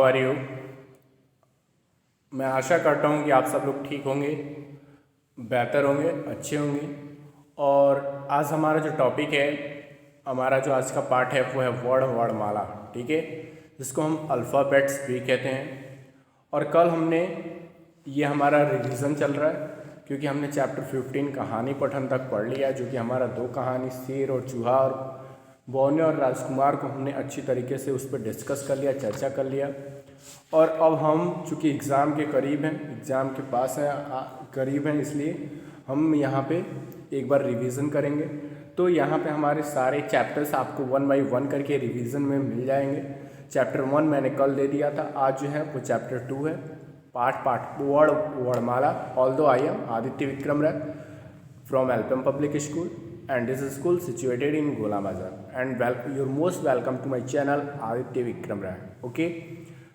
How are you. मैं आशा करता हूँ कि आप सब लोग ठीक होंगे, बेहतर होंगे, अच्छे होंगे। और आज हमारा जो टॉपिक है, हमारा जो आज का पार्ट है वो है वर्णमाला, ठीक है, जिसको हम अल्फ़ाबेट्स भी कहते हैं। और कल हमने ये हमारा रिवीजन चल रहा है क्योंकि हमने चैप्टर 15 कहानी पठन तक पढ़ लिया, जो कि हमारा 2 कहानी शेर और चूहा और बौने और राजकुमार को हमने अच्छी तरीके से उस पर डिस्कस कर लिया, चर्चा कर लिया। और अब हम चूँकि एग्ज़ाम के करीब हैं, एग्ज़ाम के पास हैं, करीब हैं, इसलिए हम यहाँ पे एक बार रिवीजन करेंगे। तो यहाँ पे हमारे सारे चैप्टर्स आपको 1 बाई 1 करके रिवीजन में मिल जाएंगे। चैप्टर 1 मैंने कल दे दिया था, आज जो है वो चैप्टर 2 है, पार्ट वर्णमाला। Although I am Aditya Vikram Rai from Alpam Public School, and this school situated in Gola Bazar, and you're most welcome to my channel Aditya Vikram Rai. Okay,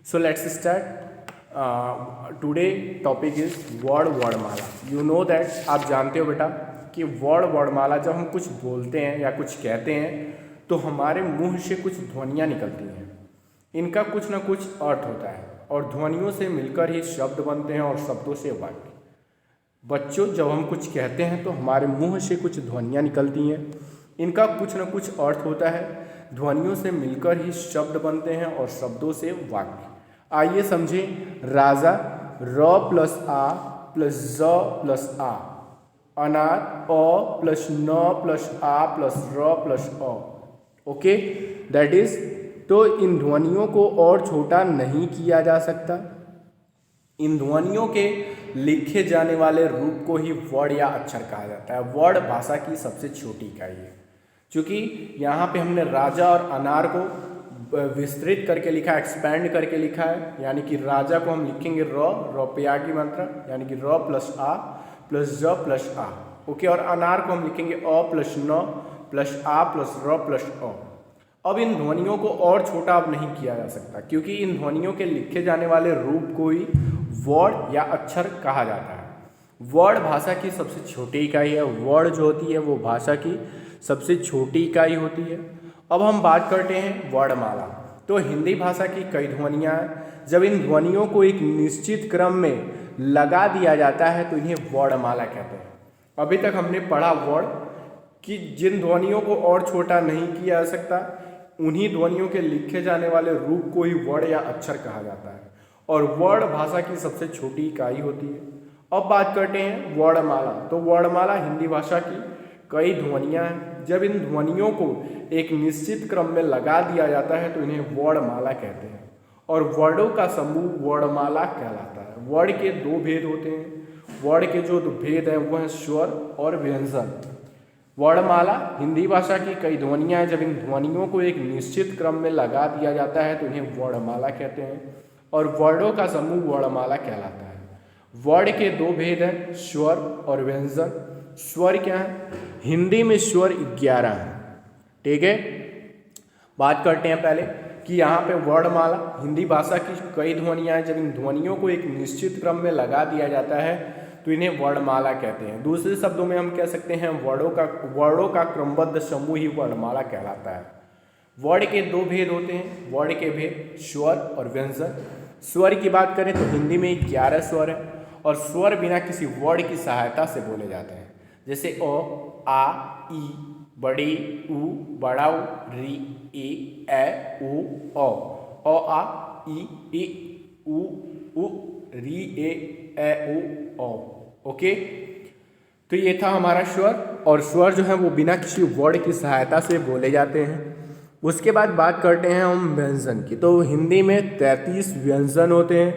so let's start. Today topic is वर्णमाला. You know that आप जानते हो बेटा कि वर्णमाला जब हम कुछ बोलते हैं या कुछ कहते हैं तो हमारे मुंह से कुछ ध्वनियाँ निकलती हैं। इनका कुछ ना कुछ अर्थ होता है और ध्वनियों से मिलकर ही शब्द बनते हैं और शब्दों से वाक्य। बच्चों, जब हम कुछ कहते हैं तो हमारे मुंह से कुछ ध्वनियाँ निकलती हैं, इनका कुछ न कुछ अर्थ होता है, ध्वनियों से मिलकर ही शब्द बनते हैं और शब्दों से वाक्य। आइए समझें। राजा, र प्लस आ प्लस ज प्लस आ। अनार, अ प्लस न प्लस आ प्लस र प्लस अ। Okay, that is. तो इन ध्वनियों को और छोटा नहीं किया जा सकता। इन ध्वनियों के लिखे जाने वाले रूप को ही वर्ण या अक्षर कहा जाता है। वर्ण भाषा की सबसे छोटी इकाई है। क्योंकि यहाँ पे हमने राजा और अनार को विस्तृत करके लिखा, एक्सपैंड करके लिखा है, यानी कि राजा को हम लिखेंगे र पे आ की मात्रा, यानी कि र प्लस आ प्लस ज प्लस आ। ओके, और अनार को हम लिखेंगे अ प्लस न प्लस आ प्लस र प्लस अ। अब इन ध्वनियों को और छोटा अब नहीं किया जा सकता क्योंकि इन ध्वनियों के लिखे जाने वाले रूप को ही वर्ण या अक्षर कहा जाता है। वर्ण भाषा की सबसे छोटी इकाई है। वर्ण जो होती है वो भाषा की सबसे छोटी इकाई होती है। अब हम बात करते हैं वर्णमाला। तो हिंदी भाषा की कई ध्वनियाँ हैं। जब इन ध्वनियों को एक निश्चित क्रम में लगा दिया जाता है तो इन्हें वर्णमाला कहते हैं। अभी तक हमने पढ़ा वर्ण कि जिन ध्वनियों को और छोटा नहीं किया जा सकता, उन्हीं ध्वनियों के लिखे जाने वाले रूप को ही वर्ण या अक्षर कहा जाता है और वर्ण भाषा की सबसे छोटी इकाई होती है। अब बात करते हैं वर्णमाला। तो वर्णमाला हिंदी भाषा की कई ध्वनियाँ हैं। जब इन ध्वनियों को एक निश्चित क्रम में लगा दिया जाता है तो इन्हें वर्णमाला कहते हैं और वर्णों का समूह वर्णमाला कहलाता है। वर्ण के 2 भेद होते हैं। वर्ण के जो 2 भेद हैं वो हैं स्वर और व्यंजन। वर्णमाला हिंदी भाषा की कई ध्वनियाँ हैं। जब इन ध्वनियों को एक निश्चित क्रम में लगा दिया जाता है तो इन्हें वर्णमाला कहते हैं और वर्णों का समूह वर्णमाला कहलाता है। वर्ण के 2 भेद हैं, स्वर और व्यंजन। स्वर क्या है? हिंदी में स्वर 11 हैं, ठीक है। बात करते हैं पहले कि यहाँ पे वर्णमाला हिंदी भाषा की कई ध्वनियाँ हैं। जब इन ध्वनियों को एक निश्चित क्रम में लगा दिया जाता है तो इन्हें वर्णमाला कहते हैं। दूसरे शब्दों में हम कह सकते हैं वर्णों का क्रमबद्ध समूह ही वर्णमाला कहलाता है। वर्ण के 2 भेद होते हैं। वर्ण के भेद स्वर और व्यंजन। स्वर की बात करें तो हिंदी में 11 स्वर है और स्वर बिना किसी वर्ण की सहायता से बोले जाते हैं, जैसे अ, आ, ई, बड़ी, उ, बड़ा उ, री, ए, ए, ओ, अ, आ, ई, उ, री, ए, ओ। ओके, तो ये था हमारा स्वर। और स्वर जो है वो बिना किसी वर्ण की सहायता से बोले जाते हैं। उसके बाद बात करते हैं हम व्यंजन की। तो हिंदी में 33 व्यंजन होते हैं।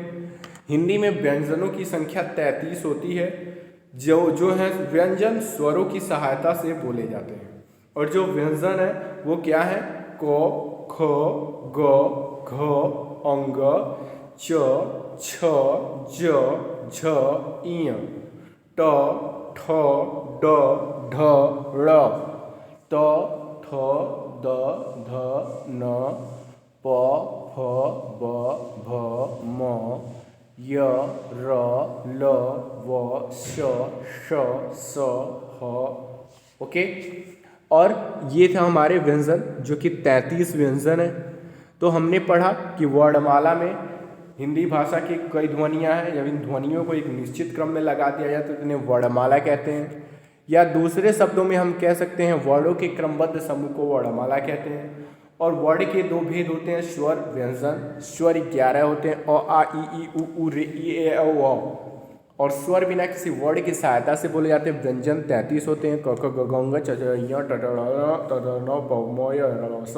हिंदी में व्यंजनों की संख्या 33 होती है। जो है व्यंजन स्वरों की सहायता से बोले जाते हैं और जो व्यंजन है वो क्या है? क, ख, ग, घ, अंग, च, छ, ज, झ, इय, ट, ठ, ड, ढ, ळ, त, थ, द, ध, न, प, फ, ब, भ, म, य, र, ल, व, श, स, ह। ओके, और ये था हमारे व्यंजन जो कि 33 व्यंजन है। तो हमने पढ़ा कि वर्णमाला में हिंदी भाषा की कई ध्वनियाँ हैं, जब इन ध्वनियों को एक निश्चित क्रम में लगा दिया जाए तो इन्हें वर्णमाला कहते हैं, या दूसरे शब्दों में हम कह सकते हैं वर्णों के क्रमबद्ध समूह को वर्णमाला कहते हैं। और वर्ण के दो भेद होते हैं, स्वर व्यंजन। स्वर 11 होते हैं, अ आ इ ई उ रे ई ए औ औ। और स्वर बिना किसी वर्ण की सहायता से बोले जाते हैं व्यंजन 33 होते हैं, क ख ग घ ङ च छ य ट ट ण त ध न प म य र स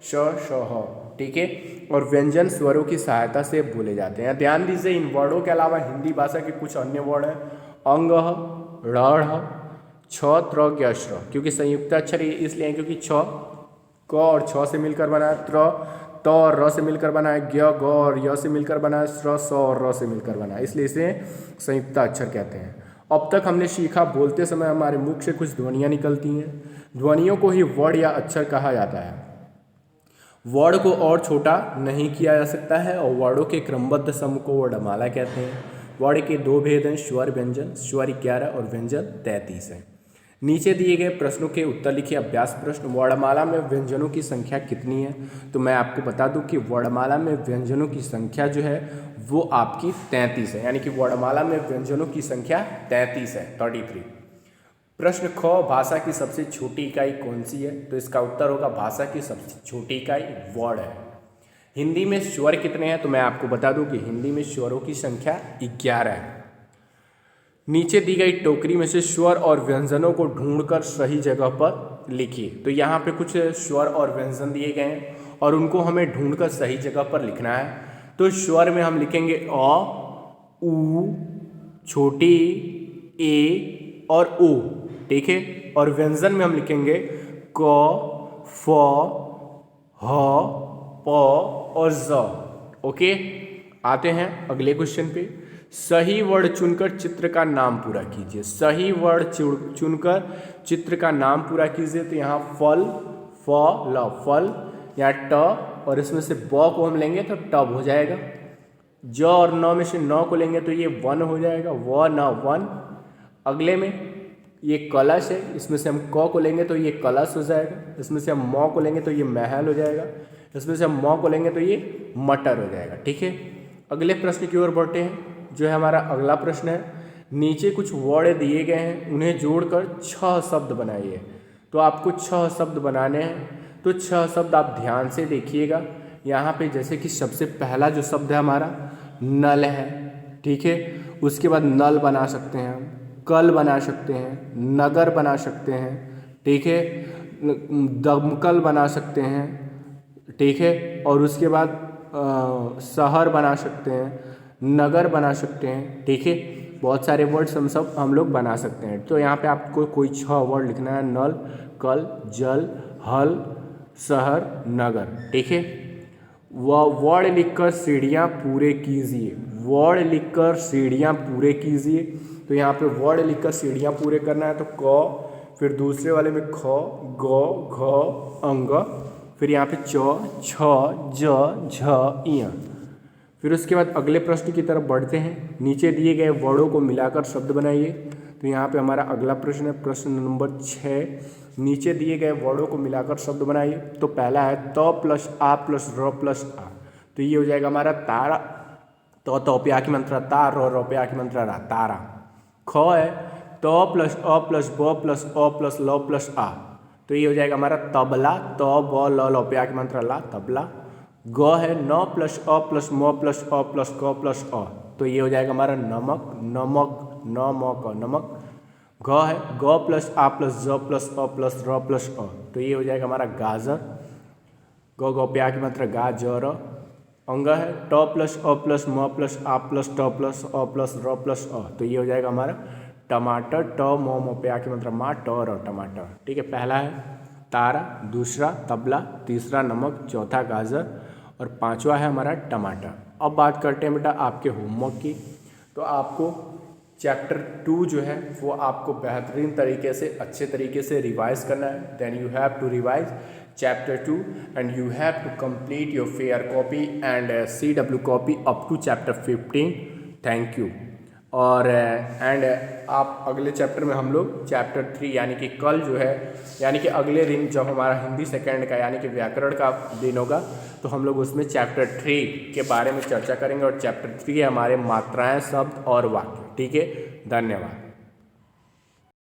श श ह। ठीक है। और व्यंजन स्वरों की सहायता से बोले जाते हैं। ध्यान दीजिए, इन वर्णों के अलावा हिंदी भाषा के कुछ अन्य वर्ण हैं, अंग, ड़, छ, त्र, ज्ञ, श्र, क्योंकि संयुक्त अक्षर इसलिए हैं क्योंकि छ क और छ से मिलकर बना है, त्र त और र से मिलकर बना है, ज्ञ ग और य से मिलकर बना है, श्र स और र से मिलकर बना है, इसलिए इसे संयुक्त अक्षर कहते हैं। अब तक हमने सीखा बोलते समय हमारे मुख से कुछ ध्वनियाँ निकलती हैं। ध्वनियों को ही वर्ण या अक्षर कहा जाता है। वर्ण को और छोटा नहीं किया जा सकता है और वर्णों के क्रमबद्ध समूह को वर्णमाला कहते हैं। वर्ण के दो भेद हैं, स्वर व्यंजन। स्वर 11 और व्यंजन 33 है। नीचे दिए गए प्रश्नों के उत्तर लिखिए। अभ्यास प्रश्न, वर्णमाला में व्यंजनों की संख्या कितनी है? तो मैं आपको बता दूं कि वर्णमाला में व्यंजनों की संख्या जो है वो आपकी 33 है, यानी कि वर्णमाला में व्यंजनों की संख्या 33 है, 33। प्रश्न ख, भाषा की सबसे छोटी इकाई कौन सी है? तो इसका उत्तर होगा भाषा की सबसे छोटी इकाई वर्ण है। हिंदी में स्वर कितने हैं? तो मैं आपको बता दूं कि हिंदी में स्वरों की संख्या 11 है। नीचे दी गई टोकरी में से स्वर और व्यंजनों को ढूंढकर सही जगह पर लिखिए। तो यहाँ पे कुछ स्वर और व्यंजन दिए गए हैं और उनको हमें ढूंढकर सही जगह पर लिखना है। तो स्वर में हम लिखेंगे अ, उ, छोटी ए और ओ। ठीक है। और व्यंजन में हम लिखेंगे क, फ, ह, प और ज। ओके, आते हैं अगले क्वेश्चन पे। सही वर्ण चुनकर चित्र का नाम पूरा कीजिए। सही वर्ण चुनकर चित्र का नाम पूरा कीजिए। तो यहाँ फल, फ ल फल, यहाँ ट और इसमें से ब को हम लेंगे तो टब हो जाएगा। ज और न में से न को लेंगे तो ये वन हो जाएगा, व न वन। अगले में ये कलश है, इसमें से हम क को लेंगे तो ये कलश हो जाएगा। इसमें से हम म को लेंगे तो ये महल हो जाएगा। इसमें से हम म को लेंगे तो ये मटर हो जाएगा। ठीक है। अगले प्रश्न की ओर बढ़ते हैं, जो है हमारा अगला प्रश्न है। नीचे कुछ वर्ण दिए गए हैं, उन्हें जोड़कर 6 शब्द बनाइए। तो आपको 6 शब्द बनाने हैं। तो 6 शब्द आप ध्यान से देखिएगा। यहाँ पे जैसे कि सबसे पहला जो शब्द है हमारा नल है। ठीक है। उसके बाद नल बना सकते हैं हम, कल बना सकते हैं, नगर बना सकते हैं। ठीक है। दमकल बना सकते हैं। ठीक है। और उसके बाद शहर बना सकते हैं, नगर बना सकते हैं। ठीक है। बहुत सारे वर्ड्स हम लोग बना सकते हैं। तो यहाँ पे आपको कोई 6 वर्ड लिखना है, नल, कल, जल, हल, शहर, नगर। ठीक है। वर्ड लिखकर सीढ़ियाँ पूरे कीजिए। वर्ड लिखकर सीढ़ियाँ पूरे कीजिए। तो यहाँ पे वर्ड लिखकर सीढ़ियाँ पूरे करना है। तो क, फिर दूसरे वाले में ख, ग, घ, अंग, फिर यहाँ पे च, छ, ज, झ, इय। फिर उसके बाद अगले प्रश्न की तरफ बढ़ते हैं। नीचे दिए गए वर्डों को मिलाकर शब्द बनाइए। तो यहाँ पे हमारा अगला प्रश्न है, प्रश्न नंबर 6। नीचे दिए गए वर्डों को मिलाकर शब्द बनाइए। तो पहला है त प्लस आ प्लस र प्लस आ। तो ये हो जाएगा हमारा तारा। तो पे आ की मात्रा ता, रो पे आ की मात्रा रा, तारा। ख है त प्लस अ प्लस ब प्लस अ प्लस ल प्लस आ। तो ये हो जाएगा हमारा तबला। त ब ल पे आ की मात्रा ला, तबला। ग है न प्लस अ प्लस म प्लस अ प्लस क प्लस अ। तो ये हो जाएगा हमारा नमक, नमक, न म क, नमक। घ है ग प्लस आ प्लस ज प्लस अ प्लस र प्लस अ। तो ये हो जाएगा हमारा गाजर। ग पे आ की मात्रा गा, ज, र। अंग है ट प्लस अ प्लस म प्लस आ प्लस ट प्लस अ प्लस र प्लस अ। तो ये हो जाएगा हमारा टमाटर। ट म पे आ की मात्रा मा, ट, र, टमाटर। ठीक है। पहला है तारा, दूसरा तबला, तीसरा नमक, चौथा गाजर और पांचवा है हमारा टमाटर। अब बात करते हैं बेटा आपके होमवर्क की। तो आपको चैप्टर 2 जो है वो आपको बेहतरीन तरीके से, अच्छे तरीके से रिवाइज करना है। Then you have to revise chapter 2 and you have to complete your fair copy and CW copy up to chapter 15। Thank you. और एंड आप अगले चैप्टर में हम लोग चैप्टर 3 यानी कि कल जो है, यानी कि अगले दिन जब हमारा हिंदी सेकेंड का यानी कि व्याकरण का दिन होगा, तो हम लोग उसमें चैप्टर 3 के बारे में चर्चा करेंगे और चैप्टर 3 है हमारे मात्राएं, शब्द और वाक्य। ठीक है, धन्यवाद।